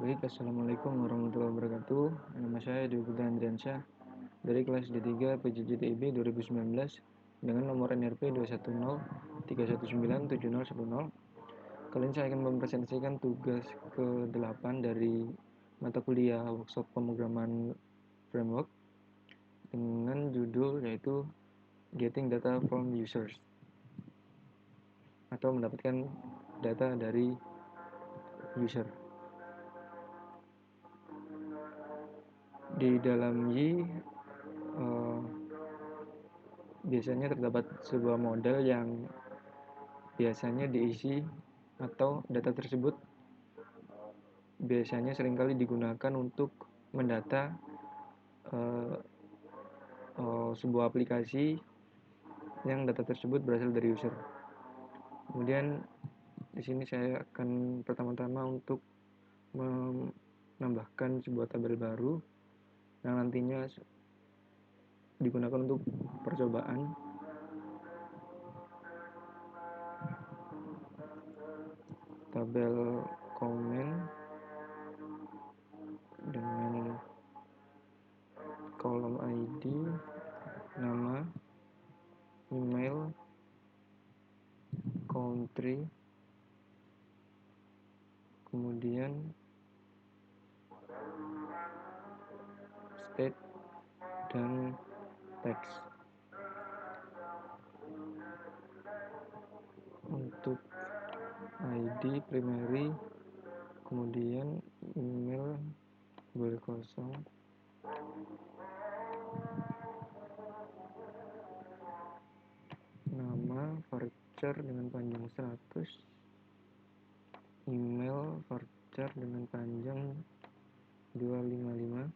Baik, Assalamualaikum warahmatullahi wabarakatuh. Nama saya Dewi Putra Andriansyah dari kelas D3 PJJ-TIB 2019 dengan nomor NRP 210319710. Kali ini saya akan mempresentasikan tugas ke-8 dari mata kuliah workshop pemrograman framework dengan judul yaitu Getting Data from Users atau mendapatkan data dari user. Di dalam Y biasanya terdapat sebuah model yang biasanya diisi atau data tersebut biasanya seringkali digunakan untuk mendata sebuah aplikasi yang data tersebut berasal dari user. Kemudian di sini saya akan pertama-tama untuk menambahkan sebuah tabel baru yang nantinya digunakan untuk percobaan. Tabel komen dengan kolom ID, nama, email, country, kemudian state dan teks. Untuk ID primary, kemudian email boleh kosong, nama varchar dengan panjang 100, email varchar dengan panjang 255,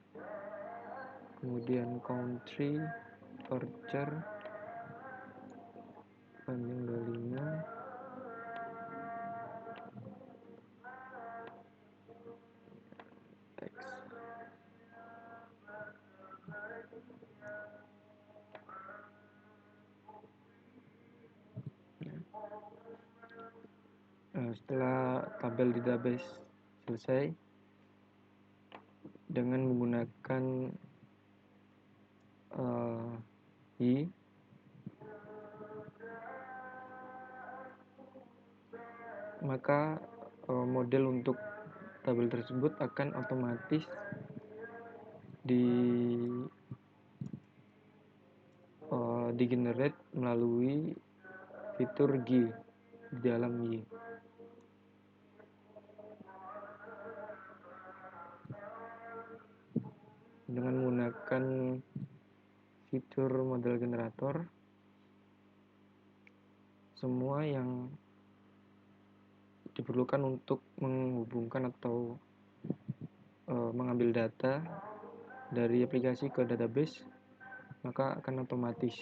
kemudian country varchar panjang 25, teks. Setelah tabel di database selesai dengan menggunakan Y, maka model untuk tabel tersebut akan otomatis di-generate melalui fitur G di dalam Y. Dengan menggunakan fitur model generator, semua yang diperlukan untuk menghubungkan atau mengambil data dari aplikasi ke database maka akan otomatis.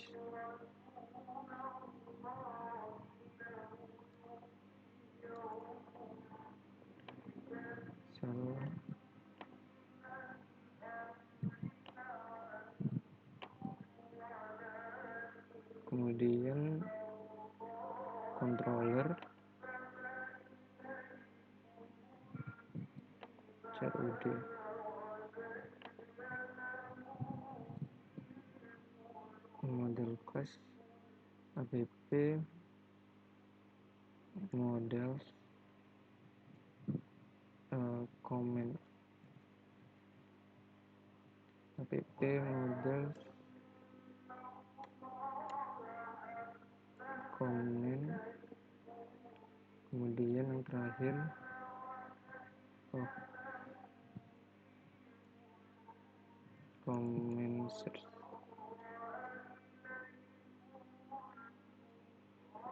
Kemudian controller CRUD, model class app models comment app models comment, kemudian yang terakhir comment search.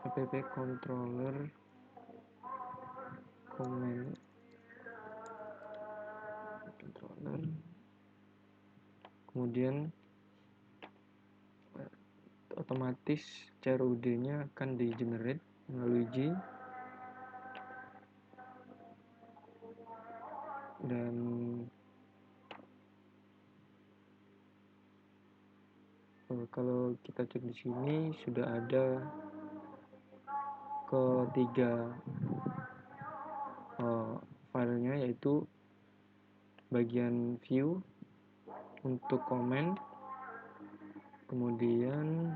App controller comment controller, kemudian otomatis CRUD-nya akan di-generate melalui G dan kalau kita cek di sini sudah ada ketiga filenya, yaitu bagian view untuk komen, kemudian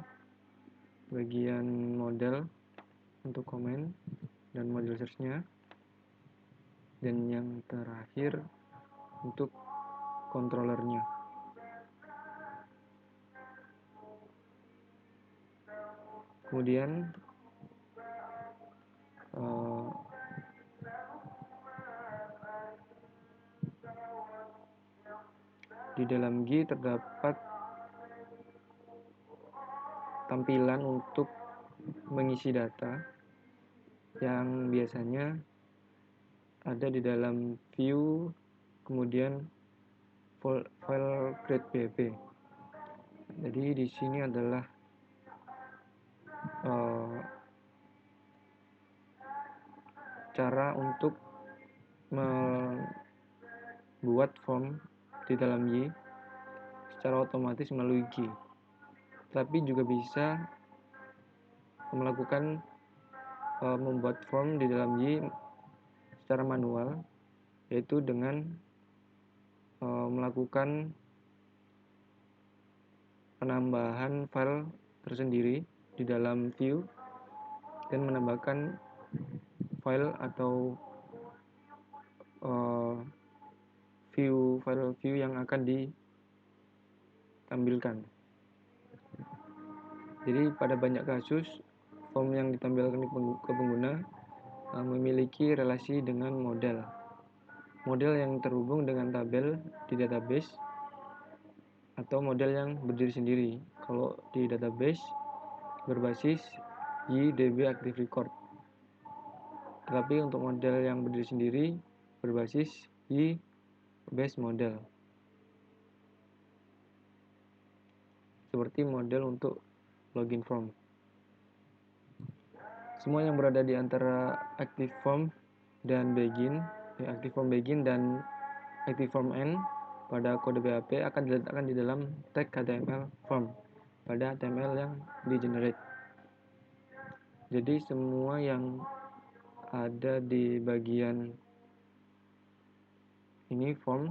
bagian model untuk komen dan model search-nya, dan yang terakhir untuk controllernya. Kemudian di dalam GUI terdapat tampilan untuk mengisi data yang biasanya ada di dalam view, kemudian file create PHP. Jadi di sini adalah cara untuk membuat form di dalam GUI secara otomatis melalui GUI. Tapi juga bisa melakukan membuat form di dalam GUI secara manual, yaitu dengan melakukan penambahan file tersendiri di dalam view dan menambahkan file atau file view yang akan ditampilkan. Jadi pada banyak kasus form yang ditampilkan ke pengguna memiliki relasi dengan model yang terhubung dengan tabel di database atau model yang berdiri sendiri. Kalau di database berbasis YDB Active Record. Tetapi untuk model yang berdiri sendiri berbasis YBase Model. Seperti model untuk login form. Semua yang berada di antara active form dan begin, active form begin dan active form end pada kode PHP akan diletakkan di dalam tag HTML form pada HTML yang di-generate. Jadi semua yang ada di bagian ini form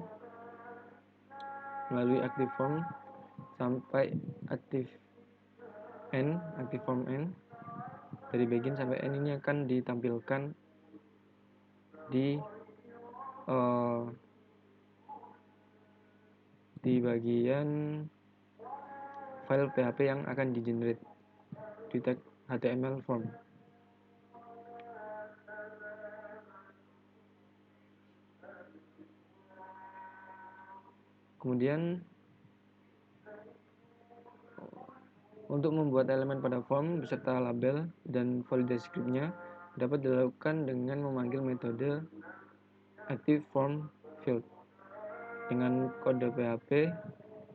melalui active form sampai active form end, dari begin sampai end ini akan ditampilkan di bagian file PHP yang akan di-generate di tag HTML form. Kemudian untuk membuat elemen pada form beserta label dan validasi script-nya dapat dilakukan dengan memanggil metode active form field. Dengan kode PHP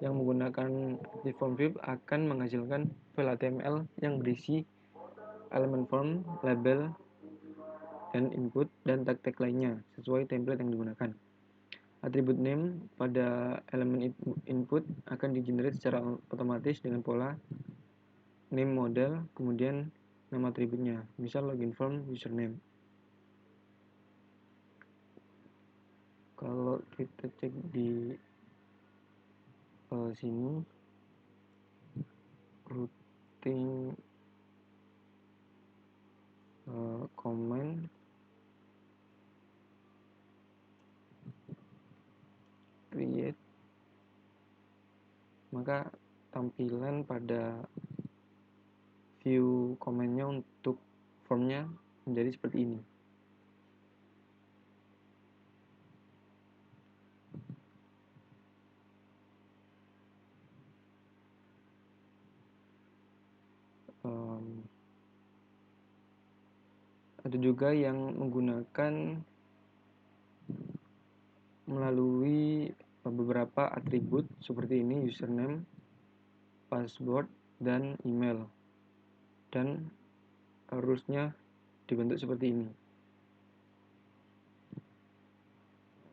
yang menggunakan active form field akan menghasilkan file HTML yang berisi elemen form, label, dan input dan tag-tag lainnya sesuai template yang digunakan. Atribut name pada elemen input akan di-generate secara otomatis dengan pola name model, kemudian nama atributnya, misal login form username. Kalau kita cek di sini routing comment create, maka tampilan pada view komennya untuk formnya menjadi seperti ini. Ada juga yang menggunakan melalui beberapa atribut seperti ini, username, password, dan email, dan arusnya dibentuk seperti ini.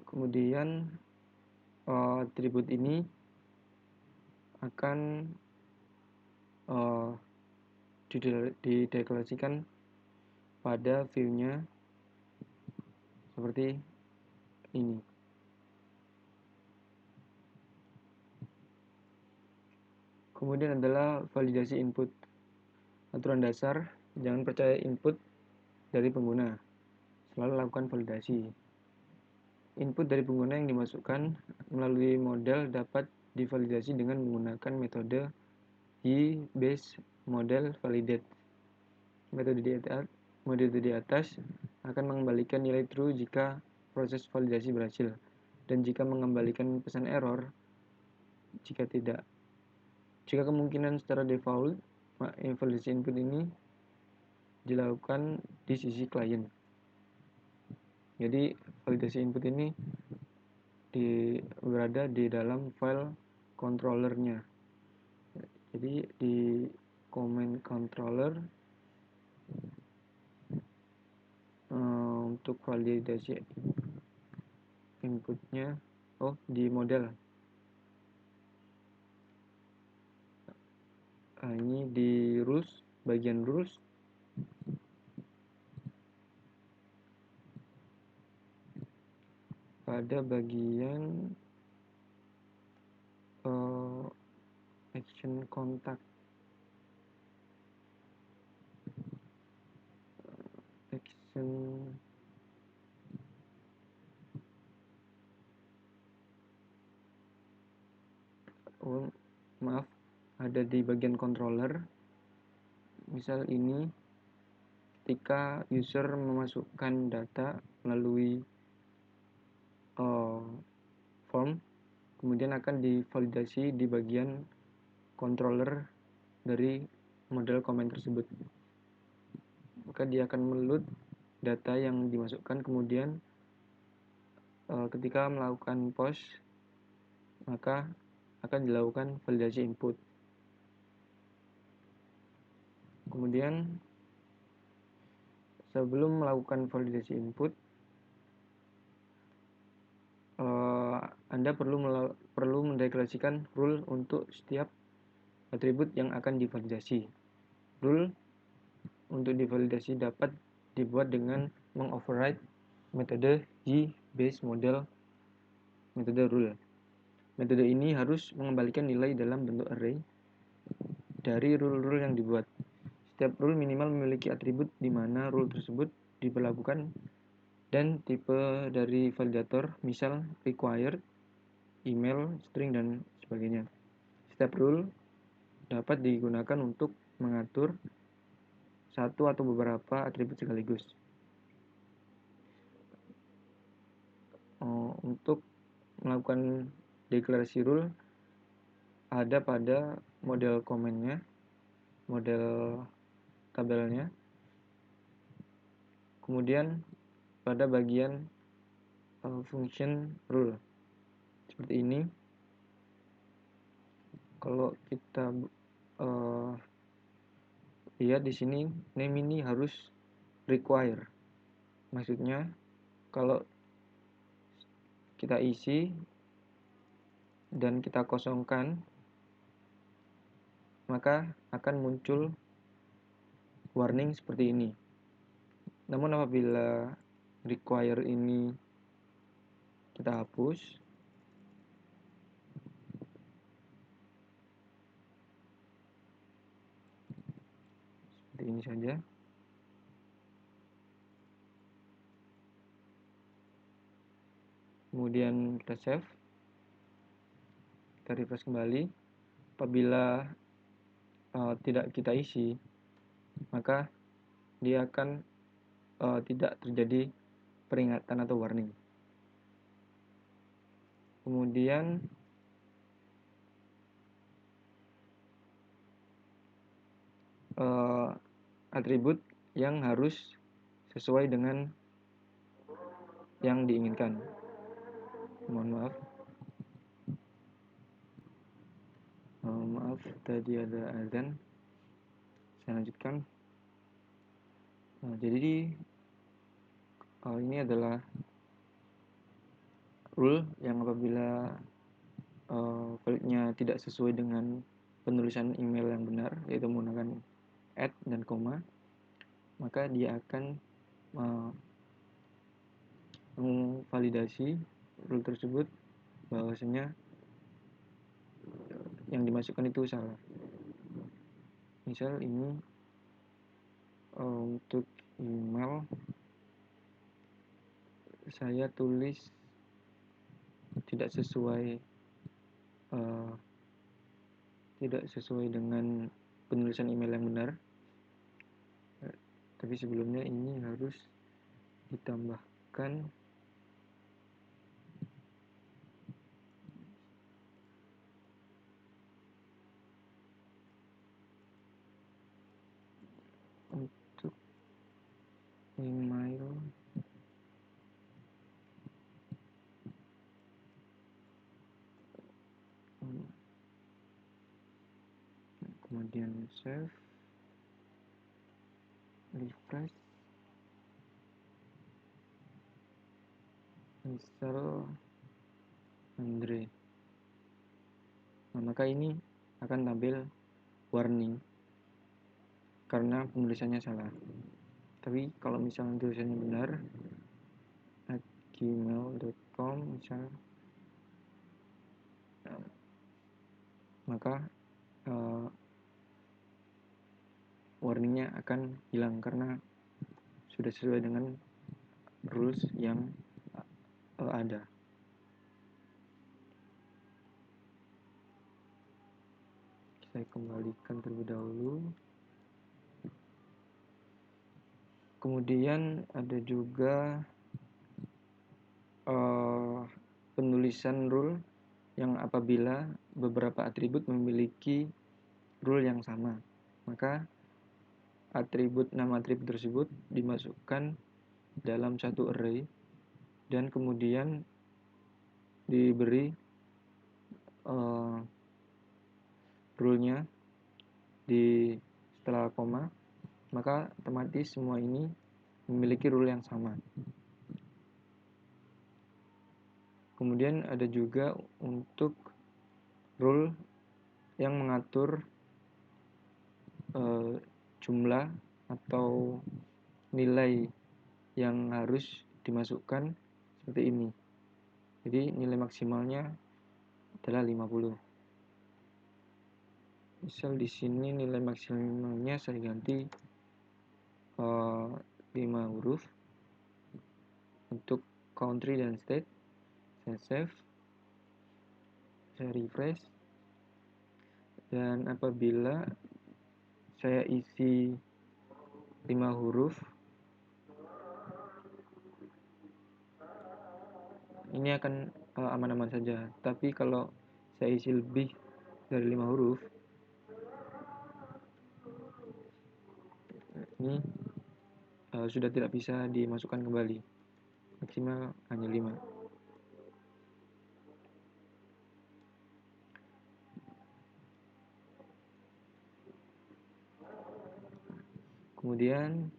Kemudian atribut ini akan dideklarasikan pada view-nya seperti ini. Kemudian adalah validasi input. Aturan dasar, jangan percaya input dari pengguna. Selalu lakukan validasi. Input dari pengguna yang dimasukkan melalui model dapat divalidasi dengan menggunakan metode Y-based model validate. Metode di atas akan mengembalikan nilai true jika proses validasi berhasil, dan jika mengembalikan pesan error jika tidak. Jika kemungkinan secara default, validasi input ini dilakukan di sisi klien. Jadi validasi input ini berada di dalam file controllernya. Jadi di command controller untuk validasi inputnya di model. Ini di rules, bagian rules. Pada bagian action contact. Ada di bagian controller. Misal ini ketika user memasukkan data melalui form, kemudian akan divalidasi di bagian controller dari model comment tersebut. Maka dia akan meload data yang dimasukkan, kemudian ketika melakukan post maka akan dilakukan validasi input. Kemudian sebelum melakukan validasi input, Anda perlu mendeklarasikan rule untuk setiap atribut yang akan divalidasi. Rule untuk divalidasi dapat dibuat dengan mengoverride metode Y-based model metode rule. Metode ini harus mengembalikan nilai dalam bentuk array dari rule-rule yang dibuat. Setiap rule minimal memiliki atribut di mana rule tersebut diberlakukan dan tipe dari validator, misal required, email, string, dan sebagainya. Setiap rule dapat digunakan untuk mengatur satu atau beberapa atribut sekaligus. Untuk melakukan deklarasi rule ada pada model comment-nya, model tabelnya, kemudian pada bagian function rule seperti ini. Kalau kita lihat di sini, name ini harus require. Maksudnya kalau kita isi dan kita kosongkan, maka akan muncul warning seperti ini. Namun apabila require ini kita hapus, seperti ini saja. Kemudian kita save, kita refresh kembali. Apabila tidak kita isi, maka dia akan tidak terjadi peringatan atau warning. Kemudian atribut yang harus sesuai dengan yang diinginkan. Mohon maaf tadi ada azan. Saya lanjutkan. Jadi ini adalah rule yang apabila validnya tidak sesuai dengan penulisan email yang benar, yaitu menggunakan @ dan koma, maka dia akan memvalidasi rule tersebut bahwasanya yang dimasukkan itu salah. Misal ini untuk email saya tulis tidak sesuai dengan penulisan email yang benar, tapi sebelumnya ini harus ditambahkan untuk email kemudian save, refresh, misal Andre. Nah, maka ini akan tampil warning karena penulisannya salah. Tapi kalau misalnya tulisannya benar, @gmail.com misal, maka warningnya akan hilang karena sudah sesuai dengan rules yang ada. Saya kembalikan terlebih dahulu. Kemudian ada juga penulisan rule yang apabila beberapa atribut memiliki rule yang sama, maka nama atribut tersebut dimasukkan dalam satu array dan kemudian diberi rule-nya setelah koma, maka otomatis semua ini memiliki rule yang sama. Kemudian ada juga untuk rule yang mengatur jumlah atau nilai yang harus dimasukkan seperti ini. Jadi nilai maksimalnya adalah 50. Misal di sini nilai maksimalnya saya ganti 5 huruf untuk country dan state. Saya save, saya refresh, dan apabila saya isi 5 huruf, ini akan aman-aman saja. Tapi kalau saya isi lebih dari 5 huruf, ini sudah tidak bisa dimasukkan kembali. Maksimal hanya 5. Kemudian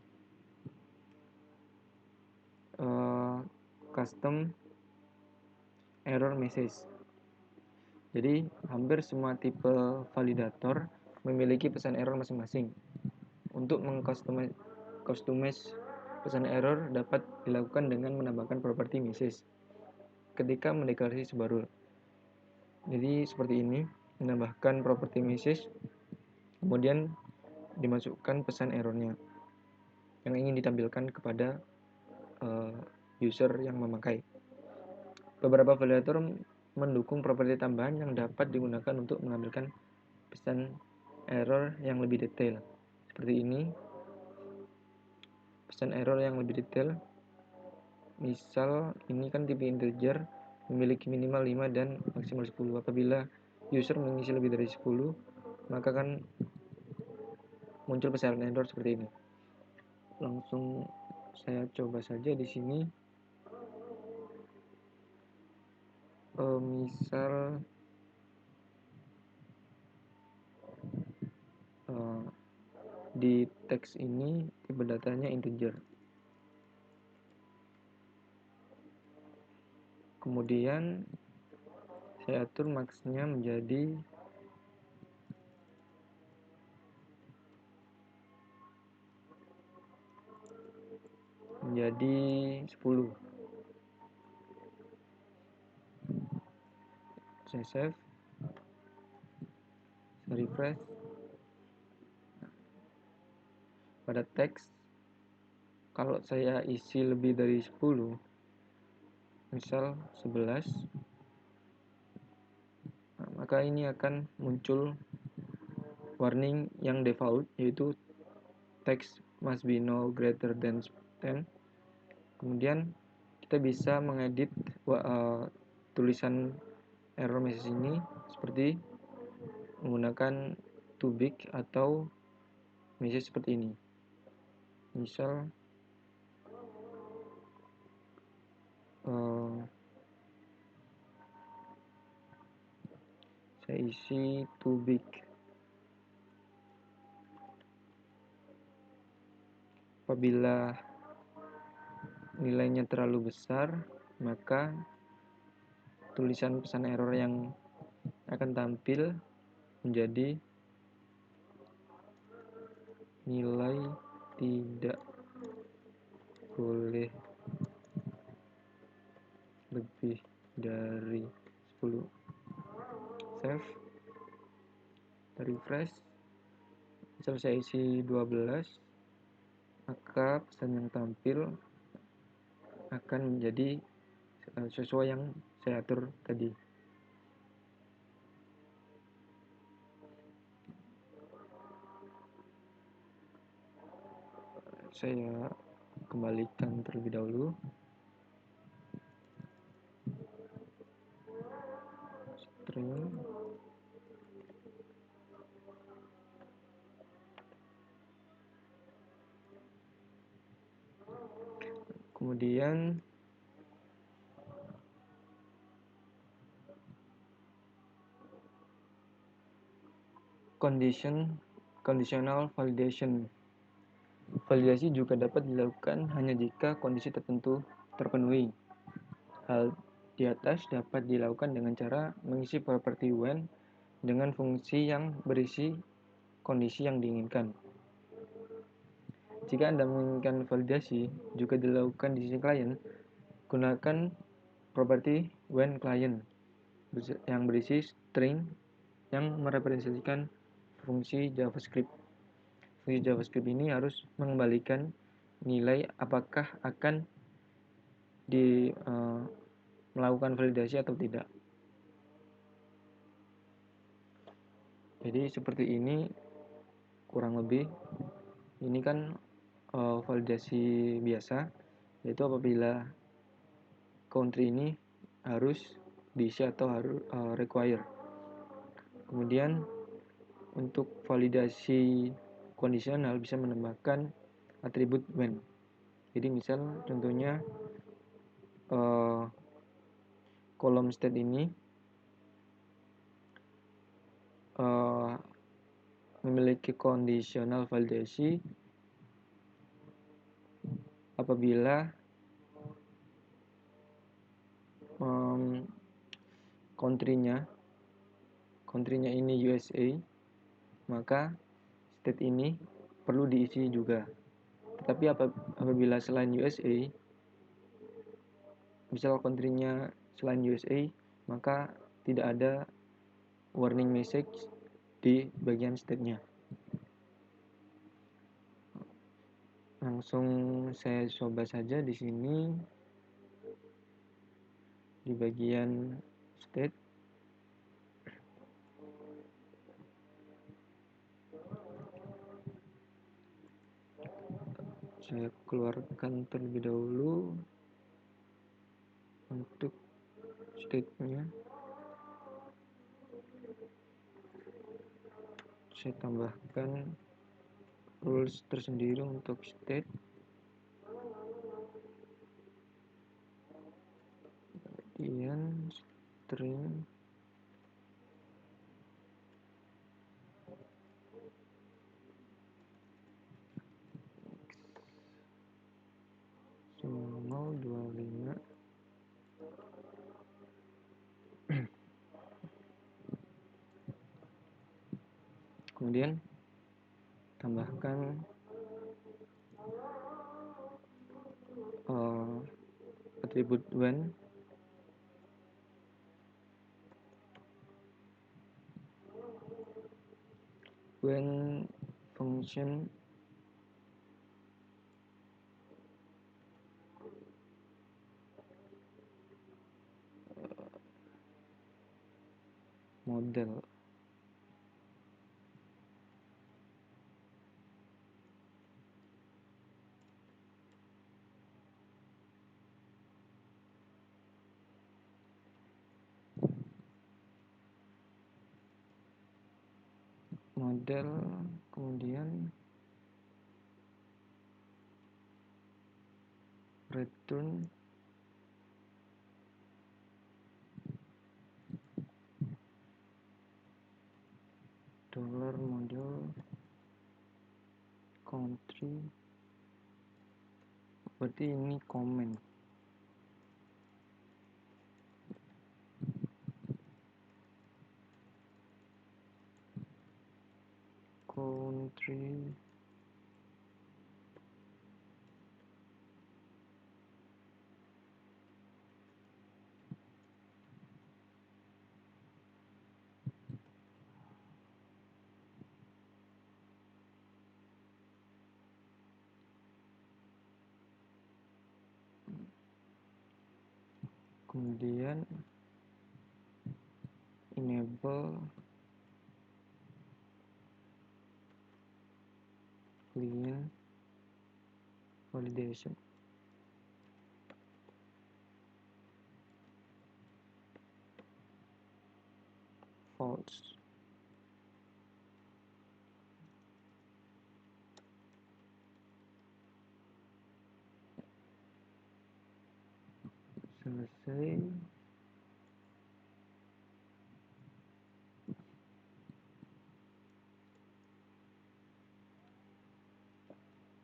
custom error message. Jadi hampir semua tipe validator memiliki pesan error masing-masing. Untuk mengcustomize pesan error dapat dilakukan dengan menambahkan properti message ketika mendeklarasi sebuah rule. Jadi seperti ini, menambahkan properti message, kemudian dimasukkan pesan errornya yang ingin ditampilkan kepada user yang memakai. Beberapa validator mendukung properti tambahan yang dapat digunakan untuk menampilkan pesan error yang lebih detail. Seperti ini, pesan error yang lebih detail. Misal ini kan tipe integer, memiliki minimal 5 dan maksimal 10. Apabila user mengisi lebih dari 10, maka kan muncul pesan error seperti ini. Langsung saya coba saja di sini. Misal di teks ini tipe datanya integer. Kemudian saya atur max-nya menjadi 10. Saya save. refresh. Pada teks, kalau saya isi lebih dari 10, misal 11, maka ini akan muncul warning yang default, yaitu text must be no greater than 10. Kemudian kita bisa mengedit tulisan error message ini seperti menggunakan too big atau message seperti ini. Misal saya isi too big. Apabila nilainya terlalu besar, maka tulisan pesan error yang akan tampil menjadi nilai tidak boleh lebih dari 10. Save, refresh. Misal saya isi 12, maka pesan yang tampil akan menjadi sesuai yang saya atur tadi. Saya kembalikan terlebih dahulu. String. Kemudian conditional validation. Validasi juga dapat dilakukan hanya jika kondisi tertentu terpenuhi. Hal di atas dapat dilakukan dengan cara mengisi properti when dengan fungsi yang berisi kondisi yang diinginkan. Jika Anda menginginkan validasi juga dilakukan di sisi klien, gunakan properti when client yang berisi string yang merepresentasikan fungsi JavaScript. Fungsi JavaScript ini harus mengembalikan nilai apakah akan melakukan validasi atau tidak. Jadi seperti ini kurang lebih. Ini kan validasi biasa, yaitu apabila country ini harus diisi atau harus require. Kemudian untuk validasi kondisional bisa menambahkan atribut when. Jadi misal contohnya kolom state ini memiliki conditional validasi apabila country-nya ini USA, maka state ini perlu diisi juga. Tetapi apabila selain USA, misal country-nya selain USA, maka tidak ada warning message di bagian state-nya. Langsung saya coba saja di sini di bagian state. Saya keluarkan terlebih dahulu untuk state-nya. Saya tambahkan rules tersendiri untuk state. Kemudian string semua 25. Kemudian tambahkan atribut when. when function model kemudian return $model country, berarti ini comment country kemudian enable client validation false. Selesai.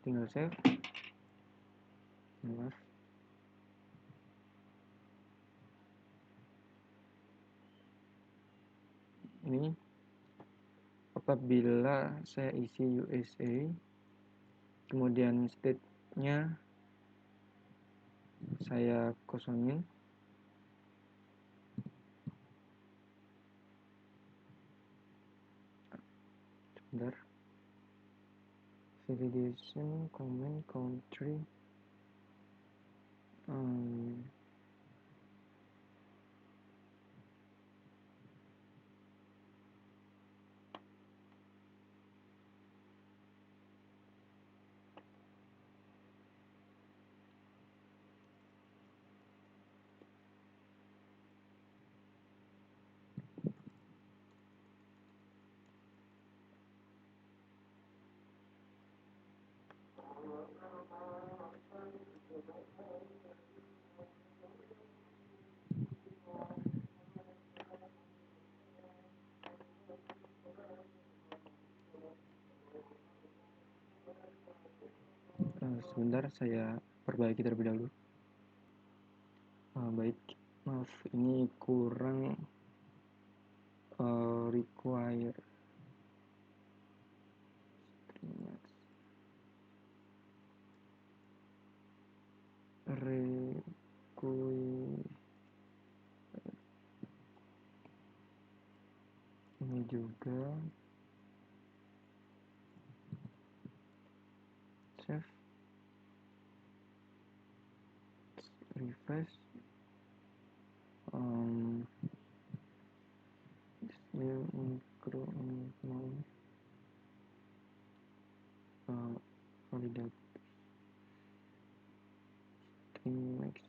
Tinggal save. Maaf. Ini apabila saya isi USA, kemudian state-nya saya kosongin, sebentar, validation comment country, sebentar saya perbaiki terlebih dahulu. Baik, maaf ini kurang require ini juga save, refresh, micro validate next.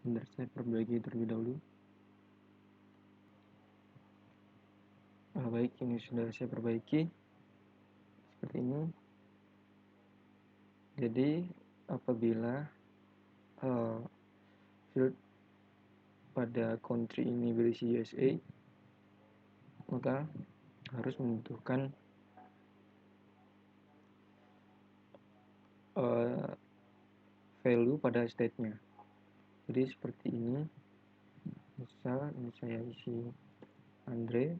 Bentar, saya perbaiki terlebih dahulu. Baik, ini sudah saya perbaiki seperti ini. Jadi apabila field pada country ini berisi USA, maka harus membutuhkan value pada state-nya. Jadi seperti ini. Misal ini saya isi Andre,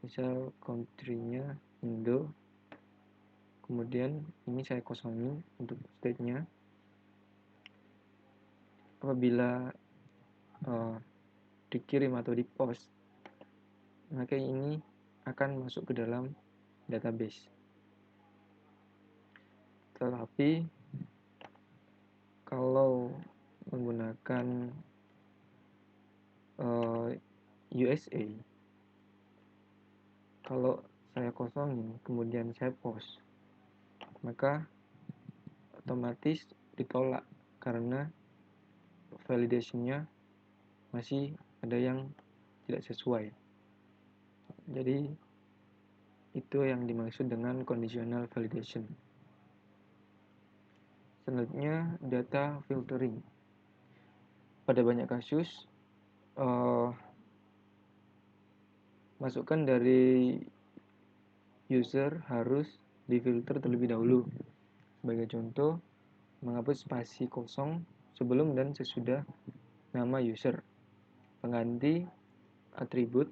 misal country-nya Indo, kemudian ini saya kosongin untuk state-nya. Apabila dikirim atau di post, maka ini akan masuk ke dalam database. Tetapi kalau menggunakan USA, kalau saya kosongin kemudian saya post, maka otomatis ditolak karena validation-nya masih ada yang tidak sesuai. Jadi itu yang dimaksud dengan conditional validation. Selanjutnya data filtering. Pada banyak kasus masukan dari user harus difilter terlebih dahulu. Sebagai contoh, menghapus spasi kosong sebelum dan sesudah nama user, pengganti atribut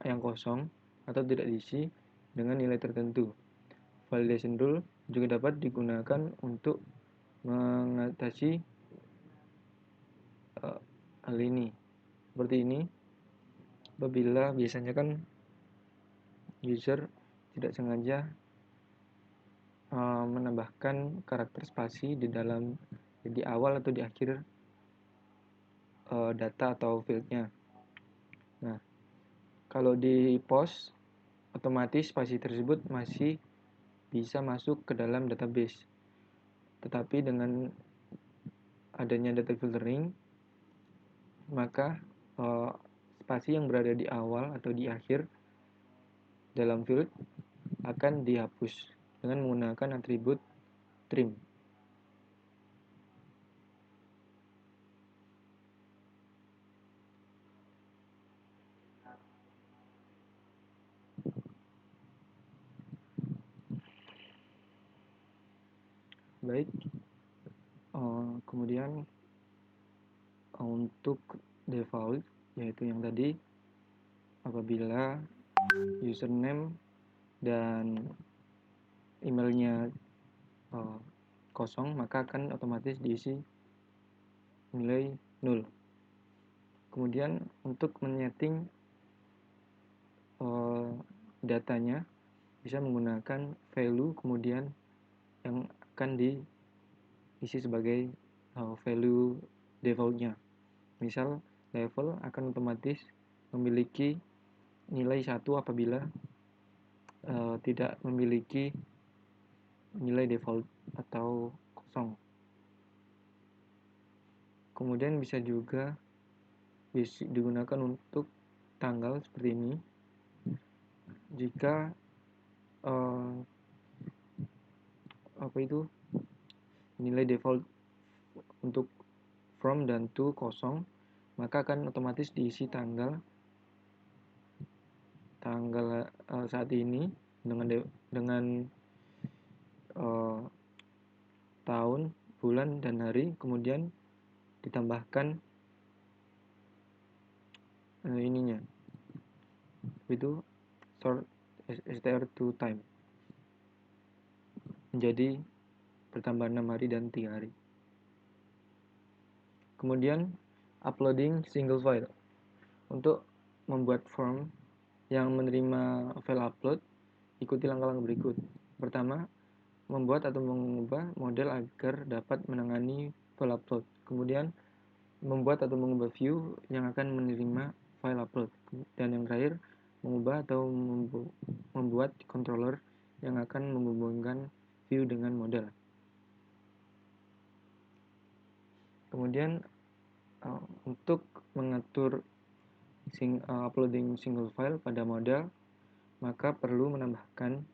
yang kosong atau tidak diisi dengan nilai tertentu. Validation rule juga dapat digunakan untuk mengatasi hal ini. Seperti ini, apabila biasanya kan user tidak sengaja menambahkan karakter spasi di awal atau di akhir data atau fieldnya. Nah, kalau di post, otomatis spasi tersebut masih bisa masuk ke dalam database. Tetapi dengan adanya data filtering, maka spasi yang berada di awal atau di akhir dalam field akan dihapus dengan menggunakan atribut trim. Baik, kemudian untuk default, yaitu yang tadi, apabila username dan emailnya kosong, maka akan otomatis diisi nilai 0. Kemudian untuk menyeting datanya bisa menggunakan value kemudian yang akan diisi sebagai value defaultnya. Misal level akan otomatis memiliki nilai 1 apabila tidak memiliki nilai default atau kosong. Kemudian bisa juga digunakan untuk tanggal seperti ini. Jika nilai default untuk from dan to kosong, maka akan otomatis diisi tanggal saat ini dengan tahun, bulan, dan hari, kemudian ditambahkan ininya, itu sort str to time, menjadi bertambah 6 hari dan 3 hari. Kemudian uploading single file. Untuk membuat form yang menerima file upload, ikuti langkah-langkah berikut. Pertama, membuat atau mengubah model agar dapat menangani file upload. Kemudian, membuat atau mengubah view yang akan menerima file upload. Dan yang terakhir, mengubah atau membuat controller yang akan menghubungkan view dengan model. Kemudian untuk mengatur uploading single file pada model, maka perlu menambahkan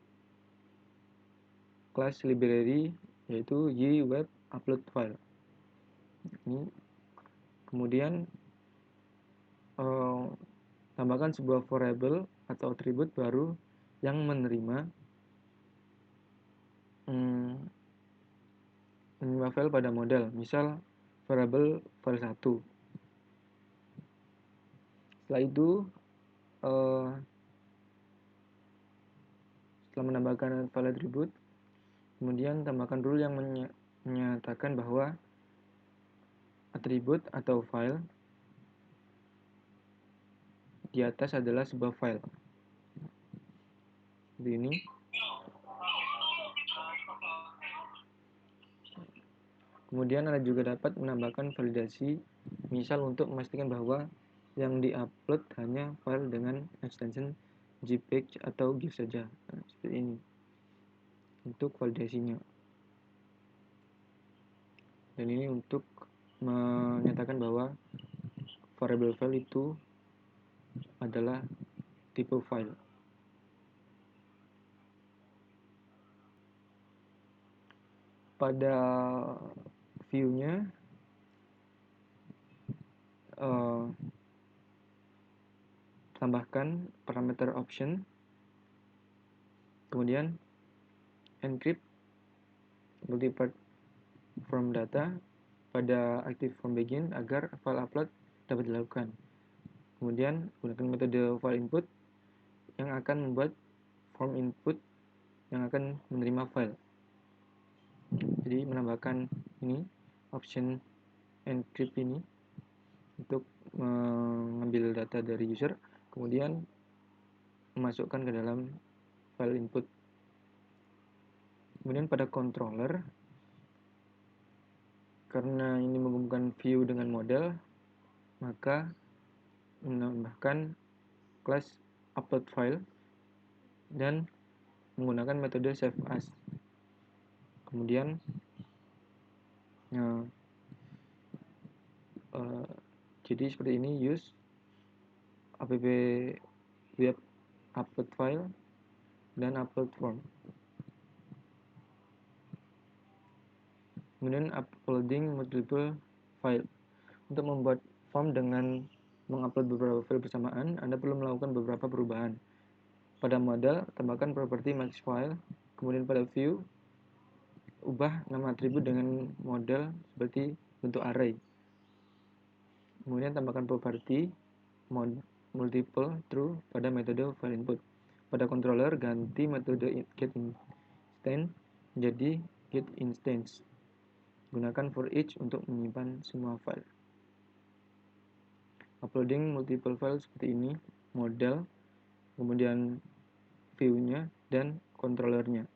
class library yaitu y web upload file. Ini kemudian tambahkan sebuah variable atau atribut baru yang menerima file pada model, misal variable file 1. Setelah itu setelah menambahkan file atribut, kemudian tambahkan rule yang menyatakan bahwa atribut atau file di atas adalah sebuah file. Seperti ini. Kemudian Anda juga dapat menambahkan validasi, misal untuk memastikan bahwa yang di-upload hanya file dengan extension JPEG atau GIF saja. Nah, seperti ini untuk validasinya. Dan ini untuk menyatakan bahwa variable file itu adalah tipe file. Pada view-nya tambahkan parameter option, kemudian encrypt multipart from data pada active from begin agar file upload dapat dilakukan. Kemudian gunakan metode file input yang akan membuat form input yang akan menerima file. Jadi menambahkan ini option encrypt ini untuk mengambil data dari user, kemudian memasukkan ke dalam file input. Kemudian pada controller, karena ini menghubungkan view dengan model, maka menambahkan class upload file dan menggunakan metode save as. Kemudian jadi seperti ini, use app web upload file dan upload form. Kemudian uploading multiple file. Untuk membuat form dengan mengupload beberapa file bersamaan, Anda perlu melakukan beberapa perubahan. Pada model, tambahkan properti max file. Kemudian pada view, ubah nama atribut dengan model seperti bentuk array. Kemudian tambahkan properti multiple true pada metode file input. Pada controller, ganti metode getInstance menjadi getInstance. Gunakan for each untuk menyimpan semua file. Uploading multiple file seperti ini, model, kemudian view-nya, dan controllernya.